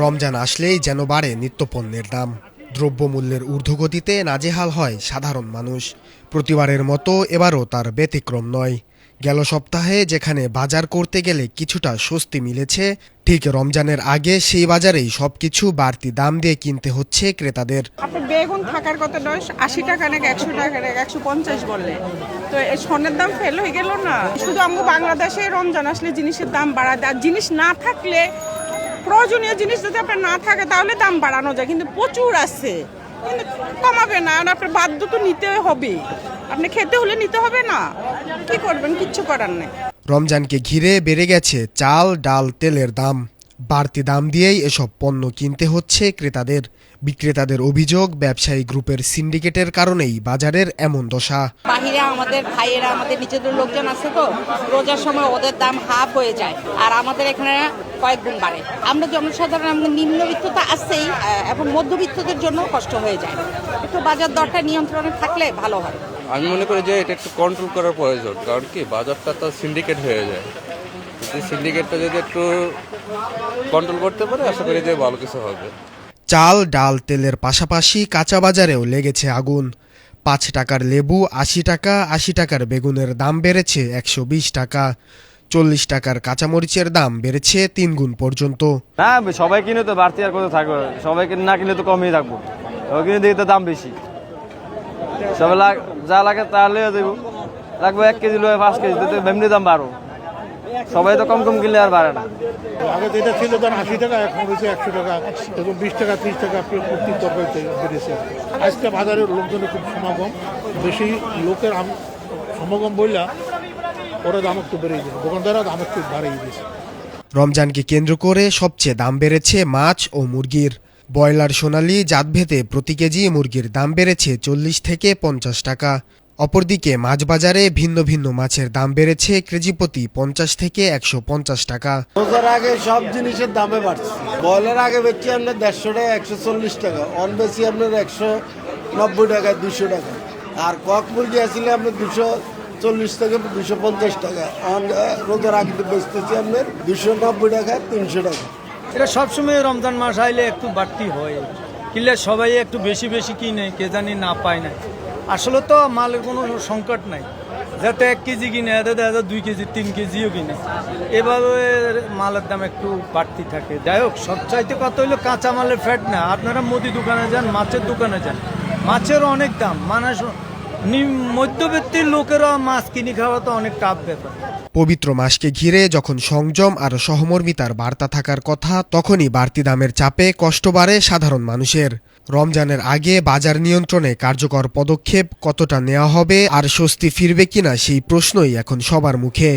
রমজান আসলেই যেন বাড়ে নিত্যপণ্যের দাম। দ্রব্যমূল্যের ঊর্ধ্বগতিতে নাজেহাল হয় সাধারণ মানুষ। প্রতিবারের মতো এবারও তার ব্যতিক্রম নয়। গেল সপ্তাহে যেখানে বাজার করতে গেলে কিছুটা স্বস্তি মিলেছে, ঠিক রমজানের আগে সেই বাজারেই সবকিছু বাড়তি দাম দিয়ে কিনতে হচ্ছে ক্রেতাদের। আপনার বেগুন থাকার কথা 80 টাকা নাকি 100 টাকা নাকি 150 বললে, তো এই স্বর্ণের দাম ফেল হয়ে গেল না। শুধু আমরা বাংলাদেশে রমজান আসলে জিনিসের দাম বাড়ায়, আর জিনিস না থাকলে, প্রয়োজনীয় জিনিস যদি আপনার না থাকে তাহলে দাম বাড়ানো যায়, কিন্তু প্রচুর আছে, কিন্তু কমাবে না। আপনার বাধ্য তো নিতে হবে, আপনি খেতে হলে নিতে হবে না, কি করবেন, কিচ্ছু করার নেই। রমজানকে ঘিরে বেড়ে গেছে চাল, ডাল, তেলের দাম। বাড়তি দাম দিয়েই এসব পণ্য কিনতে হচ্ছে ক্রেতাদের। বিক্রেতাদের অভিযোগ, ব্যবসায়ী গ্রুপের সিন্ডিকেটের কারণেই বাজারের এমন দশা। বাহিরে আমাদের ভাইয়েরা, আমাদের নিজেদের লোকজন আছে, তো রোজার সময় ওদের দাম হাফ হয়ে যায়, আর আমাদের এখানে কয়েক গুণ বাড়ে। আমরা জনসাধারণ, আমাদের নিম্নবিত্ততা আছেই, এবং মধ্যবিত্তদের জন্য কষ্ট হয়ে যায়। একটু বাজার দরটা নিয়ন্ত্রণে থাকলে ভালো হয়। আমি মনে করি যে এটা একটু কন্ট্রোল করার প্রয়োজন, কারণ কি বাজারটা তো সিন্ডিকেট হয়ে যায়। সিন্ডিকেটটা যদি একটু কন্ট্রোল করতে পারে, আশা করি যে ভালো কিছু হবে। চাল, ডাল, তেলের পাশাপাশি কাঁচা বাজারেও লেগেছে আগুন। 5 টাকার লেবু 80 টাকা, 80 টাকার বেগুনের দাম বেড়েছে 120 টাকা, 40 টাকার কাঁচামরিচের দাম বেড়েছে 3 গুণ পর্যন্ত। না, সবাই কিনে তো বাড়তি আর কত থাকবে, সবাই না কিনে তো কমই থাকবো, ওই কিনে দিকে তো দাম বেশি। সবাই যা লাগে তাহলে দেবো, লাগবে 1 কেজি লোক 5 কেজি, তো এমনি দাম বাড়ো। সবাই তো কম কম কিনলে আর বাড়ে না। আগে যেটা ছিল ধর 80 টাকা, এখন হয়েছে 100 টাকা, এবং 20 টাকা 30 টাকা প্রতি তরকারিতে বেড়েছে। আজকে বাজারের লোকজনের খুব সমাগম, বেশি লোকের সমাগম বললা ওরা দাম একটু বেড়ে গেছে, দোকানদাররা দাম একটু বাড়িয়ে দিয়েছে। রমজানকে কেন্দ্র করে সবচেয়ে দাম বেড়েছে মাছ ও মুরগির। ব্রয়লার সোনালী জাতভেদে প্রতি কেজি মুরগির দাম বেড়েছে 40 থেকে 50 টাকা। অপরদিকে মাছ বাজারে ভিন্ন ভিন্ন মাছের দাম বেড়েছে কেজিপ্রতি 50 থেকে 150 টাকা। রোজার আগে সব জিনিসের দামে বাড়ছে। ব্রয়লার আগে বেচছি আপনার 150 টাকা, 140 টাকা, অন বেশি আপনার 190 টাকা, 200 টাকা। আর কক মুরগি আসলে আপনার 240 থেকে 250 টাকা, রোজার আগে বেচতেছি আপনার 290 টাকা, 300 টাকা। এটা সবসময় রমজান মাস আইলে একটু বাড়তি হয়, কিনলে সবাই একটু বেশি বেশি কিনে, কে জানি না পায় না। আসলে তো মালের কোনো সংকট নাই, যাতে 1 কেজি কিনে দেখা 2 কেজি 3 কেজিও কিনে, এভাবে মালের দাম একটু বাড়তি থাকে। যাই হোক, সবচাইতে কথা হইলো কাঁচা মালের ফ্যাট না। আপনারা মুদি দোকানে যান, মাছের দোকানে যান, মাছেরও অনেক দাম। মানুষ মধ্যবিত্তের লোকেরা মাছ কিনে খাওয়া তো অনেক টাফ ব্যাপার। পবিত্র মাসকে ঘিরে যখন সংযম আর সহমর্মিতার বার্তা থাকার কথা, তখনই বাড়তি দামের চাপে কষ্ট বাড়ে সাধারণ মানুষের। রমজানের আগে বাজার নিয়ন্ত্রণে কার্যকর পদক্ষেপ কতটা নেওয়া হবে আর স্বস্তি ফিরবে কিনা, সেই প্রশ্নই এখন সবার মুখে।